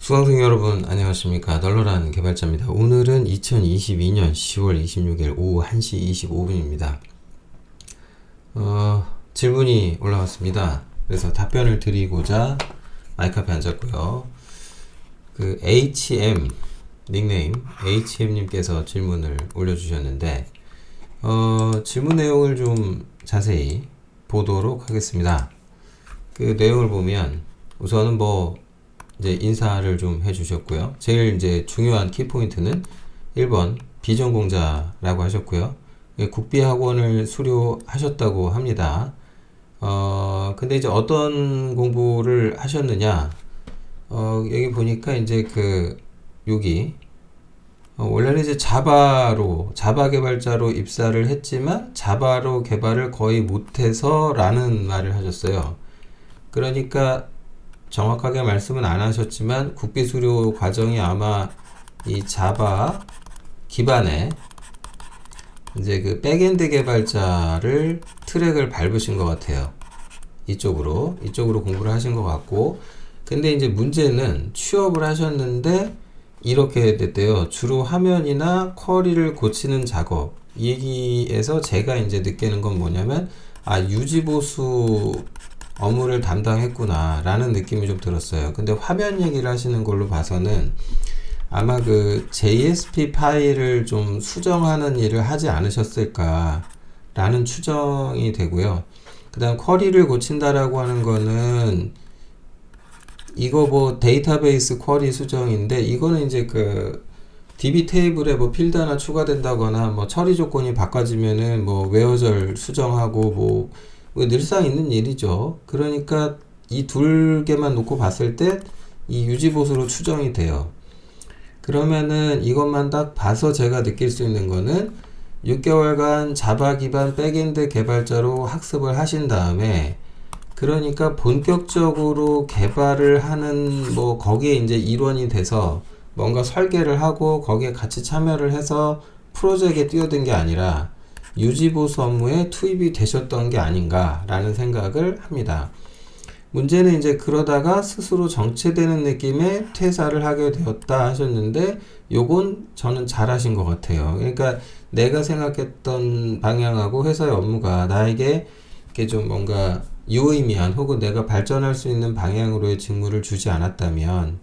수강생 여러분 안녕하십니까. 널널한 개발자입니다. 오늘은 2022년 10월 26일 오후 1시 25분입니다. 질문이 올라왔습니다. 그래서 답변을 드리고자 마이크 앞에 앉았고요. 그 HM 닉네임 HM님께서 질문을 올려주셨는데 질문 내용을 좀 자세히 보도록 하겠습니다. 그 내용을 보면 우선은 이제 인사를 좀 해주셨고요. 제일 이제 중요한 키포인트는 1번 비전공자라고 하셨고요. 국비학원을 수료하셨다고 합니다. 근데 이제 어떤 공부를 하셨느냐? 여기 보니까 이제 여기 원래는 이제 자바 개발자로 입사를 했지만 자바로 개발을 거의 못해서 라는 말을 하셨어요. 그러니까 정확하게 말씀은 안 하셨지만 국비 수료 과정이 아마 이 자바 기반의 이제 그 백엔드 개발자를 트랙을 밟으신 것 같아요. 이쪽으로 공부를 하신 것 같고, 근데 이제 문제는 취업을 하셨는데 이렇게 됐대요. 주로 화면이나 쿼리를 고치는 작업. 이 얘기에서 제가 이제 느끼는 건 뭐냐면, 유지보수 업무를 담당했구나 라는 느낌이 좀 들었어요. 근데 화면 얘기를 하시는 걸로 봐서는 아마 그 JSP 파일을 좀 수정하는 일을 하지 않으셨을까 라는 추정이 되고요. 그 다음 쿼리를 고친다라고 하는 거는 이거 데이터베이스 쿼리 수정인데, 이거는 이제 DB 테이블에 필드 하나 추가된다거나 처리 조건이 바꿔지면은 웨어절 수정하고 늘상 있는 일이죠. 그러니까 이 둘 개만 놓고 봤을 때 이 유지보수로 추정이 돼요. 그러면은 이것만 딱 봐서 제가 느낄 수 있는 거는 6개월간 자바 기반 백엔드 개발자로 학습을 하신 다음에, 그러니까 본격적으로 개발을 하는 거기에 이제 일원이 돼서 뭔가 설계를 하고 거기에 같이 참여를 해서 프로젝트에 뛰어든 게 아니라 유지보수 업무에 투입이 되셨던 게 아닌가라는 생각을 합니다. 문제는 이제 그러다가 스스로 정체되는 느낌의 퇴사를 하게 되었다 하셨는데, 요건 저는 잘하신 것 같아요. 그러니까 내가 생각했던 방향하고 회사의 업무가 나에게 이렇게 좀 뭔가 유의미한 혹은 내가 발전할 수 있는 방향으로의 직무를 주지 않았다면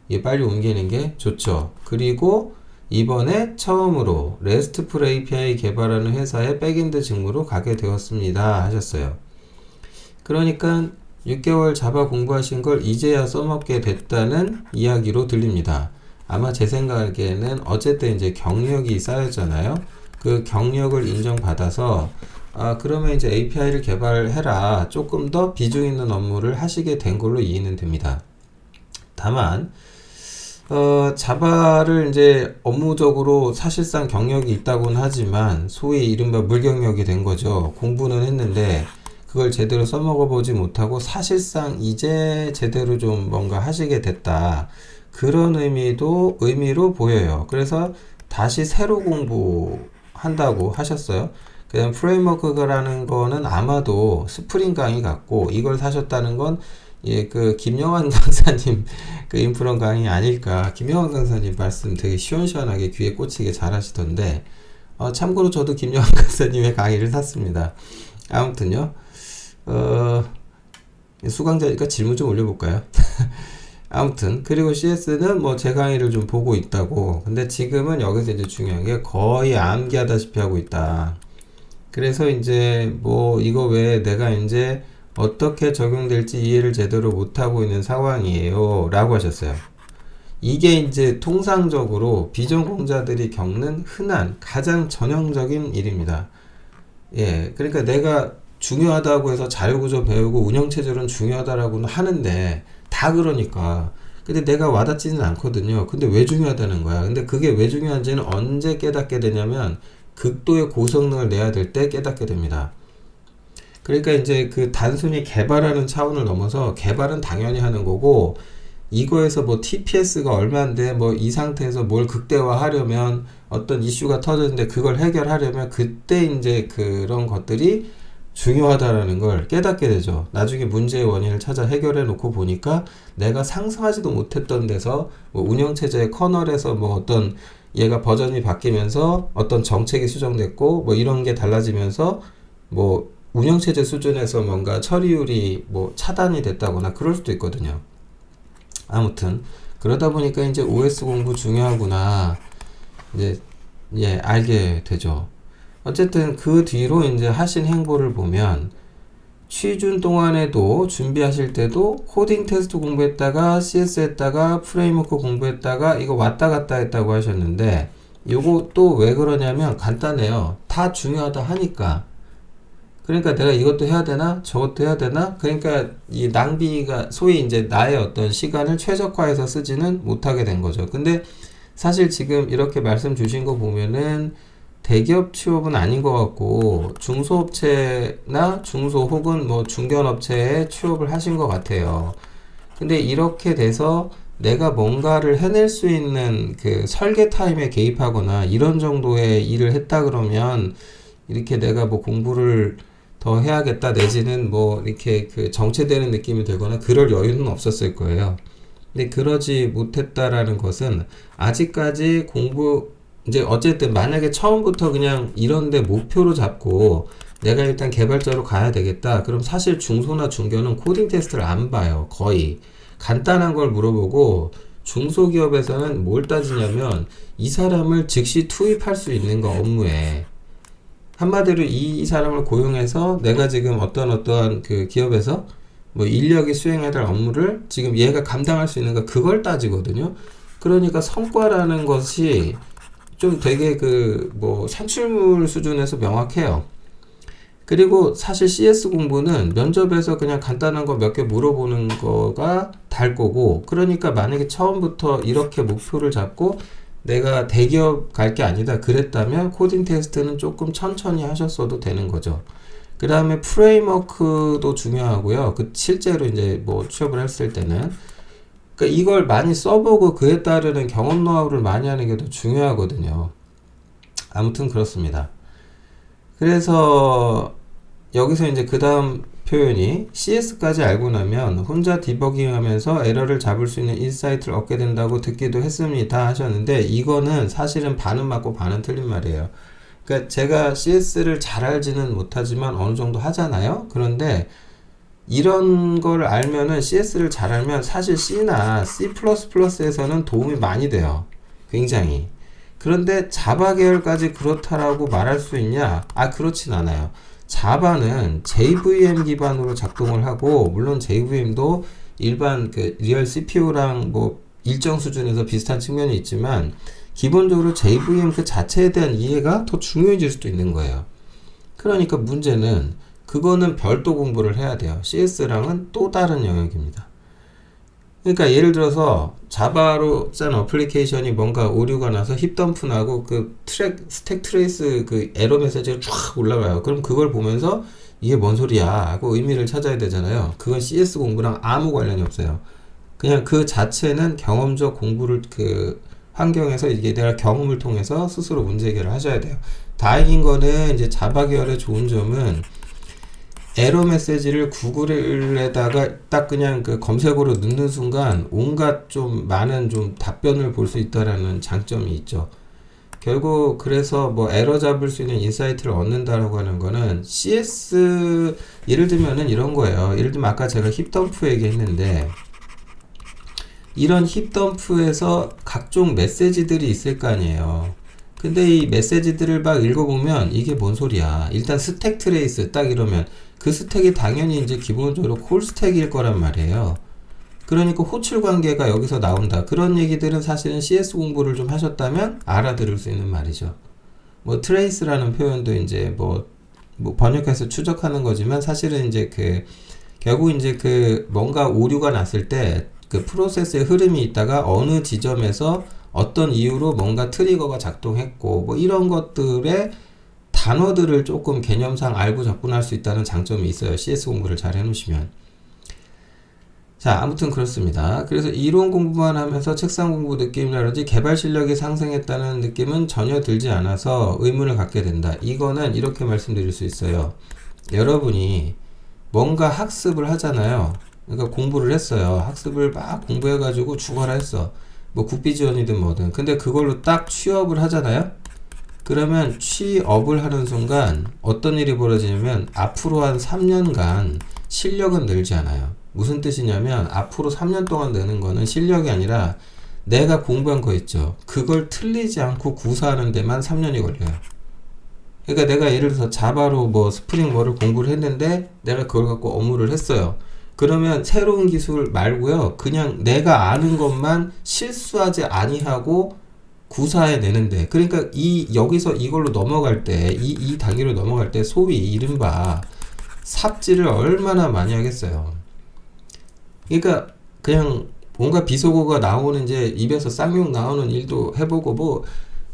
이게 빨리 옮기는 게 좋죠. 그리고 이번에 처음으로 RESTful API 개발하는 회사의 백엔드 직무로 가게 되었습니다 하셨어요. 그러니까 6개월 자바 공부하신 걸 이제야 써먹게 됐다는 이야기로 들립니다. 아마 제 생각에는 어쨌든 이제 경력이 쌓였잖아요. 그 경력을 인정받아서 그러면 이제 API를 개발해라, 조금 더 비중 있는 업무를 하시게 된 걸로 이해는 됩니다. 다만 자바를 이제 업무적으로 사실상 경력이 있다고는 하지만 소위 이른바 물경력이 된 거죠. 공부는 했는데 그걸 제대로 써먹어 보지 못하고 사실상 이제 제대로 좀 뭔가 하시게 됐다, 그런 의미로 보여요. 그래서 다시 새로 공부한다고 하셨어요. 그다음 프레임워크라는 거는 아마도 스프링 강의 같고, 이걸 사셨다는 건 김영환 강사님 인프런 강의 아닐까. 김영환 강사님 말씀 되게 시원시원하게 귀에 꽂히게 잘 하시던데, 참고로 저도 김영환 강사님의 강의를 샀습니다. 아무튼요, 수강자니까 질문 좀 올려볼까요? 아무튼, 그리고 CS는 제 강의를 좀 보고 있다고. 근데 지금은 여기서 이제 중요한 게 거의 암기하다시피 하고 있다. 그래서 이제 이거 외에 내가 이제 어떻게 적용될지 이해를 제대로 못하고 있는 상황이에요 라고 하셨어요. 이게 이제 통상적으로 비전공자들이 겪는 흔한 가장 전형적인 일입니다. 그러니까 내가 중요하다고 해서 자료구조 배우고 운영체제로는 중요하다라고는 하는데 다 그러니까, 근데 내가 와닿지는 않거든요. 근데 왜 중요하다는 거야. 근데 그게 왜 중요한지는 언제 깨닫게 되냐면 극도의 고성능을 내야 될 때 깨닫게 됩니다. 그러니까 이제 단순히 개발하는 차원을 넘어서 개발은 당연히 하는 거고, 이거에서 TPS가 얼마인데 이 상태에서 뭘 극대화하려면 어떤 이슈가 터졌는데 그걸 해결하려면 그때 이제 그런 것들이 중요하다라는 걸 깨닫게 되죠. 나중에 문제의 원인을 찾아 해결해 놓고 보니까 내가 상상하지도 못했던 데서 뭐 운영체제의 커널에서 뭐 어떤 얘가 버전이 바뀌면서 어떤 정책이 수정됐고 뭐 이런 게 달라지면서 뭐 운영체제 수준에서 뭔가 처리율이 뭐 차단이 됐다거나 그럴 수도 있거든요. 아무튼 그러다 보니까 이제 OS 공부 중요하구나 이제 알게 되죠. 어쨌든 그 뒤로 이제 하신 행보를 보면 취준 동안에도 준비하실 때도 코딩 테스트 공부했다가 CS 했다가 프레임워크 공부했다가 이거 왔다 갔다 했다고 하셨는데 요거 또 왜 그러냐면 간단해요. 다 중요하다 하니까. 그러니까 내가 이것도 해야 되나 저것도 해야 되나 그러니까 이 낭비가 소위 이제 나의 어떤 시간을 최적화해서 쓰지는 못하게 된 거죠. 근데 사실 지금 이렇게 말씀 주신 거 보면은 대기업 취업은 아닌 것 같고 중소업체나 중소 혹은 뭐 중견업체에 취업을 하신 것 같아요. 근데 이렇게 돼서 내가 뭔가를 해낼 수 있는 그 설계 타임에 개입하거나 이런 정도의 일을 했다 그러면 이렇게 내가 뭐 공부를 더 해야겠다 내지는 뭐 이렇게 그 정체되는 느낌이 들거나 그럴 여유는 없었을 거예요. 근데 그러지 못했다라는 것은 아직까지 공부 이제 어쨌든 만약에 처음부터 그냥 이런데 목표로 잡고 내가 일단 개발자로 가야 되겠다. 그럼 사실 중소나 중견은 코딩 테스트를 안 봐요. 거의. 간단한 걸 물어보고 중소기업에서는 뭘 따지냐면 이 사람을 즉시 투입할 수 있는 거 업무에. 한마디로 이 사람을 고용해서 내가 지금 어떠한 그 기업에서 뭐 인력이 수행해야 될 업무를 지금 얘가 감당할 수 있는가 그걸 따지거든요. 그러니까 성과라는 것이 좀 되게 그 뭐 산출물 수준에서 명확해요. 그리고 사실 CS 공부는 면접에서 그냥 간단한 거 몇 개 물어보는 거가 달 거고 그러니까 만약에 처음부터 이렇게 목표를 잡고 내가 대기업 갈 게 아니다 그랬다면 코딩 테스트는 조금 천천히 하셨어도 되는 거죠. 그 다음에 프레임워크도 중요하고요. 그 실제로 이제 뭐 취업을 했을 때는 그러니까 이걸 많이 써보고 그에 따르는 경험 노하우를 많이 하는 게 더 중요하거든요. 아무튼 그렇습니다. 그래서 여기서 이제 그 다음 표현이 CS까지 알고 나면 혼자 디버깅 하면서 에러를 잡을 수 있는 인사이트를 얻게 된다고 듣기도 했습니다 하셨는데 이거는 사실은 반은 맞고 반은 틀린 말이에요. 그러니까 제가 CS를 잘 알지는 못하지만 어느 정도 하잖아요. 그런데 이런 걸 알면은 CS를 잘 알면 사실 C나 C++에서는 도움이 많이 돼요. 굉장히. 그런데 자바 계열까지 그렇다라고 말할 수 있냐? 그렇진 않아요. 자바는 JVM 기반으로 작동을 하고 물론 JVM도 일반 그 리얼 CPU랑 뭐 일정 수준에서 비슷한 측면이 있지만 기본적으로 JVM 그 자체에 대한 이해가 더 중요해질 수도 있는 거예요. 그러니까 문제는 그거는 별도 공부를 해야 돼요. CS랑은 또 다른 영역입니다. 그러니까 예를 들어서 자바로 짠 어플리케이션이 뭔가 오류가 나서 힙덤프 나고 그 스택 트레이스 그 에러 메시지가 쫙 올라가요. 그럼 그걸 보면서 이게 뭔 소리야 하고 의미를 찾아야 되잖아요. 그건 CS 공부랑 아무 관련이 없어요. 그냥 그 자체는 경험적 공부를 그 환경에서 이게 내가 경험을 통해서 스스로 문제 해결을 하셔야 돼요. 다행인 거는 이제 자바 계열의 좋은 점은 에러 메시지를 구글에다가 딱 그냥 그 검색어로 넣는 순간 온갖 좀 많은 좀 답변을 볼 수 있다라는 장점이 있죠. 결국 그래서 뭐 에러 잡을 수 있는 인사이트를 얻는다라고 하는 거는 CS 예를 들면은 이런 거예요. 예를 들면 아까 제가 힙덤프 얘기했는데 이런 힙덤프에서 각종 메시지들이 있을 거 아니에요. 근데 이 메시지들을 막 읽어보면 이게 뭔 소리야. 일단 스택 트레이스 딱 이러면 그 스택이 당연히 이제 기본적으로 콜 스택일 거란 말이에요. 그러니까 호출 관계가 여기서 나온다. 그런 얘기들은 사실은 CS 공부를 좀 하셨다면 알아들을 수 있는 말이죠. 뭐 트레이스라는 표현도 이제 뭐 번역해서 추적하는 거지만 사실은 이제 그 결국 이제 그 뭔가 오류가 났을 때 그 프로세스의 흐름이 있다가 어느 지점에서 어떤 이유로 뭔가 트리거가 작동했고 뭐 이런 것들의 단어들을 조금 개념상 알고 접근할 수 있다는 장점이 있어요. CS 공부를 잘 해놓으시면. 자, 아무튼 그렇습니다. 그래서 이론 공부만 하면서 책상 공부 느낌이라든지 개발 실력이 상승했다는 느낌은 전혀 들지 않아서 의문을 갖게 된다. 이거는 이렇게 말씀드릴 수 있어요. 여러분이 뭔가 학습을 하잖아요. 그러니까 공부를 했어요. 학습을 막 공부해가지고 죽어라 했어. 뭐 국비지원이든 뭐든. 근데 그걸로 딱 취업을 하잖아요. 그러면 취업을 하는 순간 어떤 일이 벌어지냐면 앞으로 한 3년간 실력은 늘지 않아요. 무슨 뜻이냐면 앞으로 3년 동안 느는 거는 실력이 아니라 내가 공부한 거 있죠. 그걸 틀리지 않고 구사하는 데만 3년이 걸려요. 그러니까 내가 예를 들어서 자바로 뭐 스프링 뭐를 공부를 했는데 내가 그걸 갖고 업무를 했어요. 그러면 새로운 기술 말고요. 그냥 내가 아는 것만 실수하지 아니하고 구사해내는데, 그러니까 여기서 이걸로 넘어갈 때, 이 단계로 넘어갈 때 소위 이른바 삽질을 얼마나 많이 하겠어요. 그러니까 그냥 뭔가 비속어가 나오는 이제 입에서 쌍욕 나오는 일도 해보고 뭐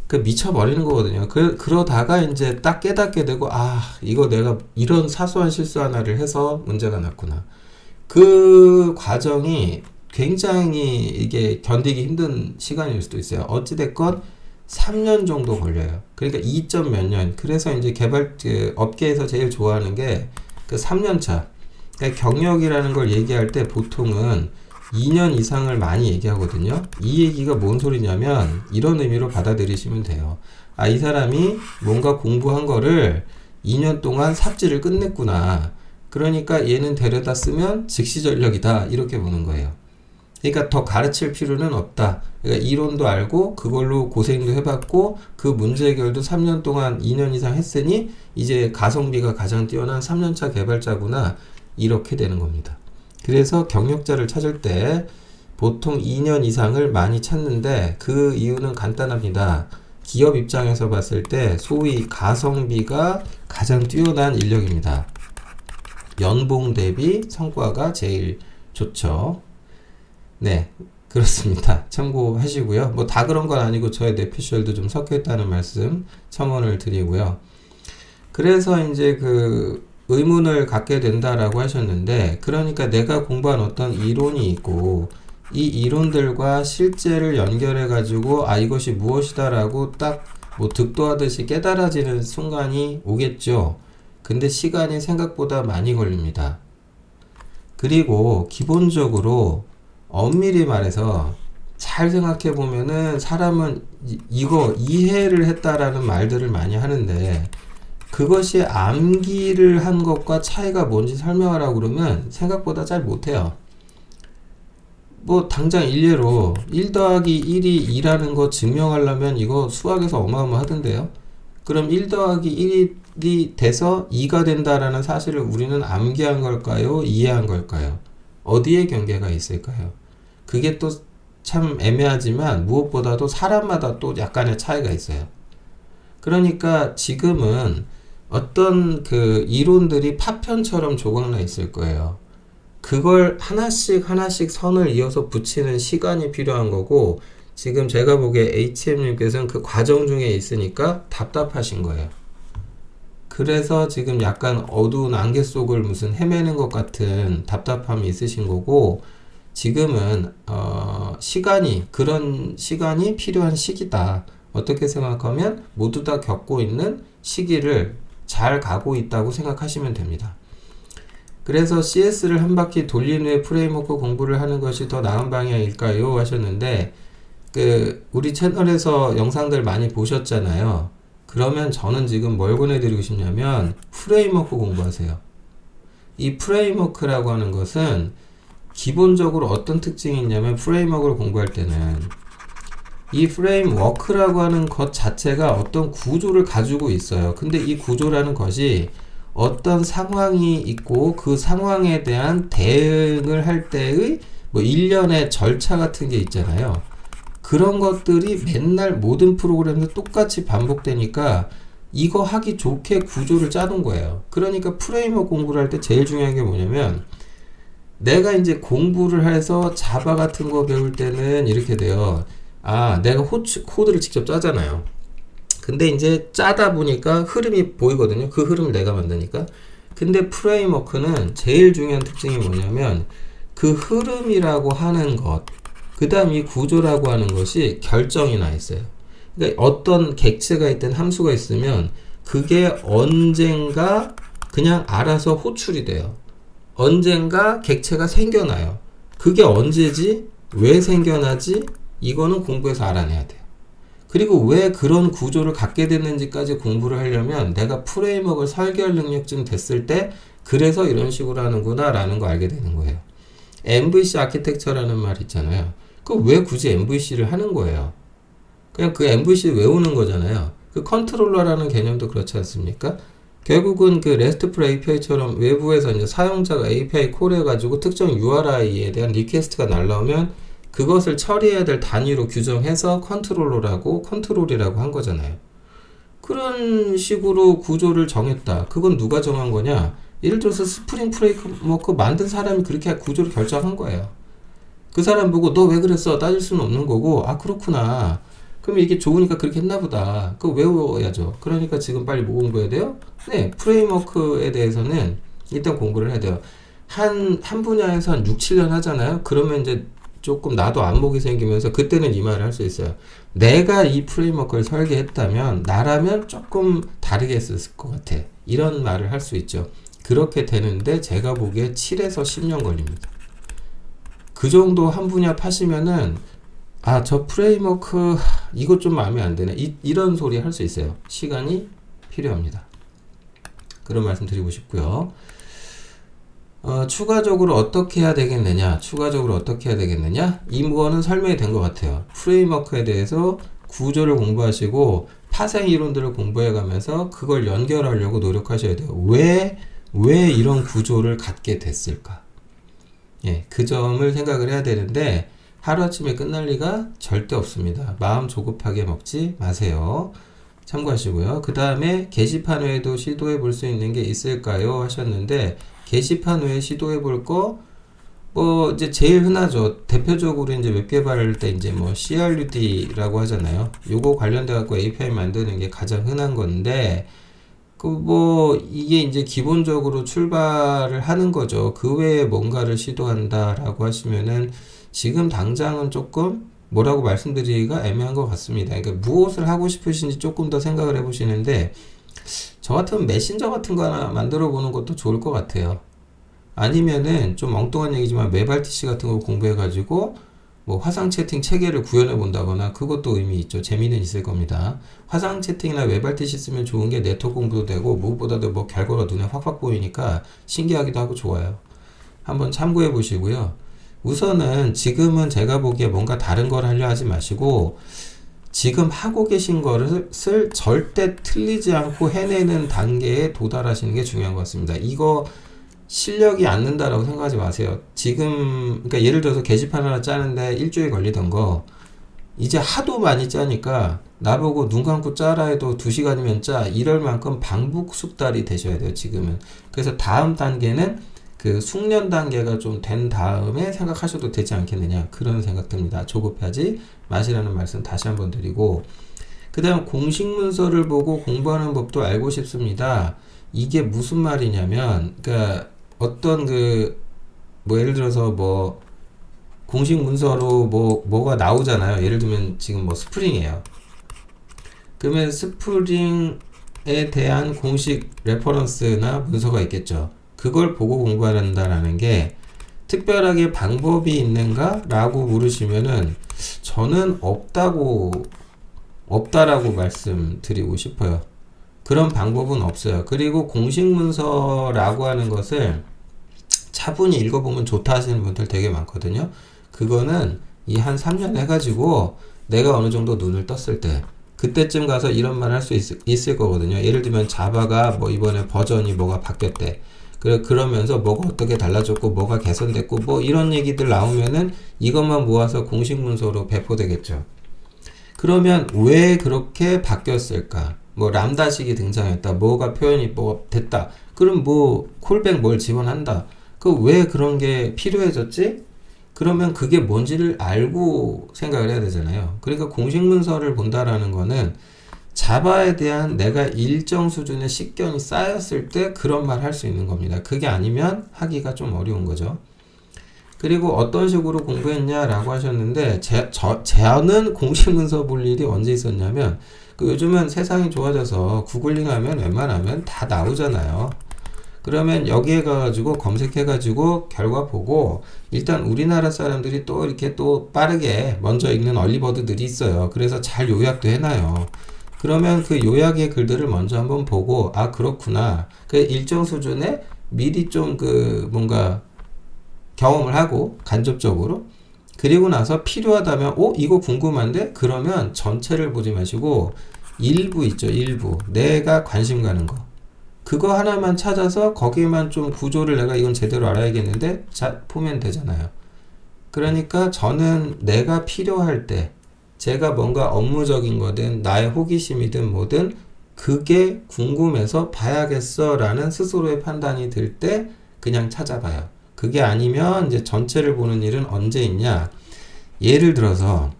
그 미쳐버리는 거거든요. 그러다가 이제 딱 깨닫게 되고, 아, 이거 내가 이런 사소한 실수 하나를 해서 문제가 났구나. 그 과정이 굉장히 이게 견디기 힘든 시간일 수도 있어요. 어찌됐건 3년 정도 걸려요. 그러니까 2점 몇 년. 그래서 이제 업계에서 제일 좋아하는 게 그 3년 차. 그러니까 경력이라는 걸 얘기할 때 보통은 2년 이상을 많이 얘기하거든요. 이 얘기가 뭔 소리냐면 이런 의미로 받아들이시면 돼요. 아, 이 사람이 뭔가 공부한 거를 2년 동안 삽질을 끝냈구나. 그러니까 얘는 데려다 쓰면 즉시 전력이다. 이렇게 보는 거예요. 그러니까 더 가르칠 필요는 없다. 그러니까 이론도 알고 그걸로 고생도 해봤고 그 문제 해결도 3년 동안 2년 이상 했으니 이제 가성비가 가장 뛰어난 3년차 개발자구나. 이렇게 되는 겁니다. 그래서 경력자를 찾을 때 보통 2년 이상을 많이 찾는데 그 이유는 간단합니다. 기업 입장에서 봤을 때 소위 가성비가 가장 뛰어난 인력입니다. 연봉 대비 성과가 제일 좋죠. 네, 그렇습니다. 참고하시고요. 뭐 다 그런 건 아니고 저의 뇌피셜도 좀 섞여 있다는 말씀 첨언을 드리고요. 그래서 이제 그 의문을 갖게 된다라고 하셨는데, 그러니까 내가 공부한 어떤 이론이 있고 이 이론들과 실제를 연결해 가지고 아, 이것이 무엇이다라고 딱 뭐 득도하듯이 깨달아지는 순간이 오겠죠. 근데 시간이 생각보다 많이 걸립니다. 그리고 기본적으로 엄밀히 말해서 잘 생각해 보면은 사람은 이거 이해를 했다라는 말들을 많이 하는데 그것이 암기를 한 것과 차이가 뭔지 설명하라고 그러면 생각보다 잘 못해요. 뭐 당장 일례로 1 더하기 1이 2라는 거 증명하려면 이거 수학에서 어마어마하던데요. 그럼 1 더하기 1이 돼서 2가 된다라는 사실을 우리는 암기한 걸까요? 이해한 걸까요? 어디에 경계가 있을까요? 그게 또 참 애매하지만 무엇보다도 사람마다 또 약간의 차이가 있어요. 그러니까 지금은 어떤 그 이론들이 파편처럼 조각나 있을 거예요. 그걸 하나씩 선을 이어서 붙이는 시간이 필요한 거고, 지금 제가 보기에 HM님께서는 그 과정 중에 있으니까 답답하신 거예요. 그래서 지금 약간 어두운 안개 속을 무슨 헤매는 것 같은 답답함이 있으신 거고, 지금은 그런 시간이 필요한 시기다. 어떻게 생각하면 모두 다 겪고 있는 시기를 잘 가고 있다고 생각하시면 됩니다. 그래서 CS를 한 바퀴 돌린 후에 프레임워크 공부를 하는 것이 더 나은 방향일까요? 하셨는데, 우리 채널에서 영상들 많이 보셨잖아요. 그러면 저는 지금 뭘 권해드리고 싶냐면 프레임워크 공부하세요. 이 프레임워크라고 하는 것은 기본적으로 어떤 특징이 있냐면, 프레임워크를 공부할 때는 이 프레임워크라고 하는 것 자체가 어떤 구조를 가지고 있어요. 근데 이 구조라는 것이 어떤 상황이 있고 그 상황에 대한 대응을 할 때의 뭐 일련의 절차 같은 게 있잖아요. 그런 것들이 맨날 모든 프로그램에서 똑같이 반복되니까 이거 하기 좋게 구조를 짜놓은 거예요. 그러니까 프레임워크 공부를 할 때 제일 중요한 게 뭐냐면, 내가 이제 공부를 해서 자바 같은 거 배울 때는 이렇게 돼요. 아, 내가 코드를 직접 짜잖아요. 근데 이제 짜다 보니까 흐름이 보이거든요. 그 흐름을 내가 만드니까. 근데 프레임워크는 제일 중요한 특징이 뭐냐면 그 흐름이라고 하는 것, 그 다음 이 구조라고 하는 것이 결정이 나 있어요. 그러니까 어떤 객체가 있든 함수가 있으면 그게 언젠가 그냥 알아서 호출이 돼요. 언젠가 객체가 생겨나요. 그게 언제지? 왜 생겨나지? 이거는 공부해서 알아내야 돼요. 그리고 왜 그런 구조를 갖게 됐는지까지 공부를 하려면 내가 프레임워크를 설계할 능력쯤 됐을 때 그래서 이런 식으로 하는구나 라는 거 알게 되는 거예요. MVC 아키텍처라는 말 있잖아요. 그 왜 굳이 MVC를 하는 거예요? 그냥 그 MVC를 외우는 거잖아요. 그 컨트롤러라는 개념도 그렇지 않습니까? 결국은 그 RESTful API처럼 외부에서 이제 사용자가 API 콜해가지고 특정 URI에 대한 리퀘스트가 날라오면 그것을 처리해야 될 단위로 규정해서 컨트롤이라고 한 거잖아요. 그런 식으로 구조를 정했다. 그건 누가 정한 거냐? 예를 들어서 스프링 프레임워크 만든 사람이 그렇게 구조를 결정한 거예요. 그 사람 보고 너 왜 그랬어? 따질 수는 없는 거고, 아 그렇구나. 그럼 이게 좋으니까 그렇게 했나 보다. 그거 외워야죠. 그러니까 지금 빨리 뭐 공부해야 돼요? 네, 프레임워크에 대해서는 일단 공부를 해야 돼요. 한 분야에서 한 6, 7년 하잖아요. 그러면 이제 조금 나도 안목이 생기면서 그때는 이 말을 할 수 있어요. 내가 이 프레임워크를 설계했다면 나라면 조금 다르게 했을 것 같아. 이런 말을 할 수 있죠. 그렇게 되는데 제가 보기에 7에서 10년 걸립니다. 그 정도 한 분야 파시면은 아, 저 프레임워크 이거 좀 마음에 안 드네. 이런 소리 할 수 있어요. 시간이 필요합니다. 그런 말씀 드리고 싶고요. 추가적으로 어떻게 해야 되겠느냐? 이거는 설명이 된 것 같아요. 프레임워크에 대해서 구조를 공부하시고 파생 이론들을 공부해 가면서 그걸 연결하려고 노력하셔야 돼요. 왜 이런 구조를 갖게 됐을까? 예, 그 점을 생각을 해야 되는데 하루아침에 끝날 리가 절대 없습니다. 마음 조급하게 먹지 마세요. 참고하시고요. 그 다음에 게시판 외에도 시도해 볼 수 있는 게 있을까요? 하셨는데 게시판 외에 시도해 볼 거 이제 제일 흔하죠. 대표적으로 이제 웹 개발할 때 이제 뭐 CRUD라고 하잖아요. 요거 관련돼 갖고 API 만드는 게 가장 흔한 건데 이게 이제 기본적으로 출발을 하는 거죠. 그 외에 뭔가를 시도한다라고 하시면은 지금 당장은 조금 뭐라고 말씀드리기가 애매한 것 같습니다. 그러니까 무엇을 하고 싶으신지 조금 더 생각을 해보시는데 저 같으면 메신저 같은 거 하나 만들어 보는 것도 좋을 것 같아요. 아니면은 좀 엉뚱한 얘기지만 웹RTC 같은 거 공부해가지고 뭐 화상 채팅 체계를 구현해 본다거나 그것도 의미 있죠. 재미는 있을 겁니다. 화상 채팅이나 웹RTC 쓰면 좋은 게 네트워크 공부도 되고 무엇보다도 뭐 결과가 눈에 확확 보이니까 신기하기도 하고 좋아요. 한번 참고해 보시고요. 우선은 지금은 제가 보기에 뭔가 다른 걸 하려 하지 마시고 지금 하고 계신 것을 절대 틀리지 않고 해내는 단계에 도달하시는 게 중요한 것 같습니다. 이거 실력이 안 는다라고 생각하지 마세요. 지금 그러니까 예를 들어서 게시판 하나 짜는데 일주일 걸리던 거 이제 하도 많이 짜니까 나보고 눈 감고 짜라 해도 2시간이면 짜 이럴 만큼 반복 숙달이 되셔야 돼요. 지금은. 그래서 다음 단계는 그 숙련 단계가 좀 된 다음에 생각하셔도 되지 않겠느냐 그런 생각 듭니다. 조급하지 마시라는 말씀 다시 한번 드리고 그 다음 공식 문서를 보고 공부하는 법도 알고 싶습니다. 이게 무슨 말이냐면 그러니까 어떤 예를 들어서 공식 문서로 뭐가 나오잖아요. 예를 들면 지금 스프링이에요. 그러면 스프링에 대한 공식 레퍼런스나 문서가 있겠죠. 그걸 보고 공부한다라는 게 특별하게 방법이 있는가? 라고 물으시면은 저는 없다라고 말씀드리고 싶어요. 그런 방법은 없어요. 그리고 공식 문서라고 하는 것을 차분히 읽어보면 좋다 하시는 분들 되게 많거든요. 그거는 이 한 3년 해가지고 내가 어느 정도 눈을 떴을 때 그때쯤 가서 이런 말 할 수 있을 거거든요. 예를 들면 자바가 이번에 버전이 뭐가 바뀌었대. 그러면서 뭐가 어떻게 달라졌고 뭐가 개선됐고 이런 얘기들 나오면은 이것만 모아서 공식 문서로 배포되겠죠. 그러면 왜 그렇게 바뀌었을까? 람다식이 등장했다. 뭐가 표현이 됐다. 그럼 콜백 뭘 지원한다. 왜 그런 게 필요해졌지? 그러면 그게 뭔지를 알고 생각을 해야 되잖아요. 그러니까 공식 문서를 본다라는 거는 자바에 대한 내가 일정 수준의 식견이 쌓였을 때 그런 말 할 수 있는 겁니다. 그게 아니면 하기가 좀 어려운 거죠. 그리고 어떤 식으로 공부했냐라고 하셨는데 저는 공식 문서 볼 일이 언제 있었냐면 요즘은 세상이 좋아져서 구글링하면 웬만하면 다 나오잖아요. 그러면 여기에 가가지고 검색해가지고 결과 보고 일단 우리나라 사람들이 또 이렇게 또 빠르게 먼저 읽는 얼리버드들이 있어요. 그래서 잘 요약도 해놔요. 그러면 그 요약의 글들을 먼저 한번 보고 아 그렇구나. 그 일정 수준의 미리 좀 그 뭔가 경험을 하고 간접적으로 그리고 나서 필요하다면 이거 궁금한데 그러면 전체를 보지 마시고 일부 있죠. 일부 내가 관심 가는 거 그거 하나만 찾아서 거기에만 좀 구조를 내가 이건 제대로 알아야겠는데 자 보면 되잖아요. 그러니까 저는 내가 필요할 때 제가 뭔가 업무적인 거든 나의 호기심이든 뭐든 그게 궁금해서 봐야겠어 라는 스스로의 판단이 들 때 그냥 찾아봐요. 그게 아니면 이제 전체를 보는 일은 언제 있냐. 예를 들어서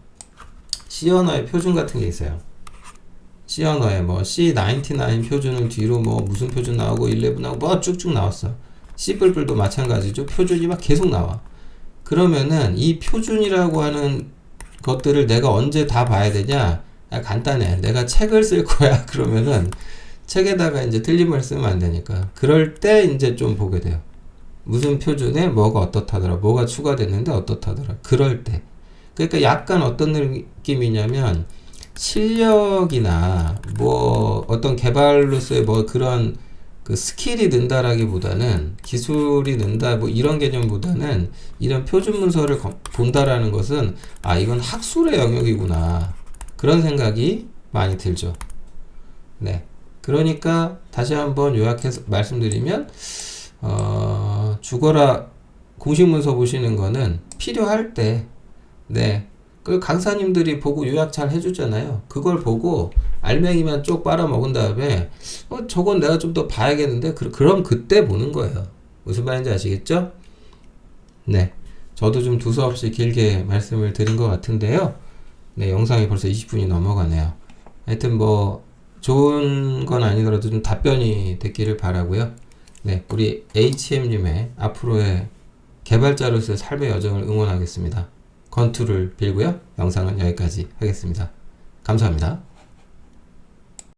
C 언어의 표준 같은 게 있어요. C 언어에 뭐 C99 표준을 뒤로 뭐 무슨 표준 나오고 11 나오고 뭐 쭉쭉 나왔어. C++도 마찬가지죠. 표준이 막 계속 나와. 그러면은 이 표준이라고 하는 것들을 내가 언제 다 봐야 되냐? 간단해. 내가 책을 쓸 거야. 그러면은 책에다가 이제 틀린 말 쓰면 안 되니까. 그럴 때 이제 좀 보게 돼요. 무슨 표준에 뭐가 어떻다더라. 뭐가 추가됐는데 어떻다더라. 그럴 때. 그러니까 약간 어떤 느낌이냐면 실력이나 뭐 어떤 개발로서의 뭐 그런 그 스킬이 는다라기보다는 기술이 는다 뭐 이런 개념보다는 이런 표준 문서를 본다라는 것은 아 이건 학술의 영역이구나 그런 생각이 많이 들죠. 네. 그러니까 다시 한번 요약해서 말씀드리면 죽어라 공식 문서 보시는 거는 필요할 때 네. 그 강사님들이 보고 요약 잘 해주잖아요. 그걸 보고 알맹이만 쪽 빨아먹은 다음에 저건 내가 좀 더 봐야겠는데 그럼 그때 보는 거예요. 무슨 말인지 아시겠죠? 네. 저도 좀 두서없이 길게 말씀을 드린 것 같은데요. 네. 영상이 벌써 20분이 넘어가네요. 하여튼 뭐 좋은 건 아니더라도 좀 답변이 됐기를 바라고요. 네. 우리 HM님의 앞으로의 개발자로서의 삶의 여정을 응원하겠습니다. 건투를 빌고요. 영상은 여기까지 하겠습니다. 감사합니다.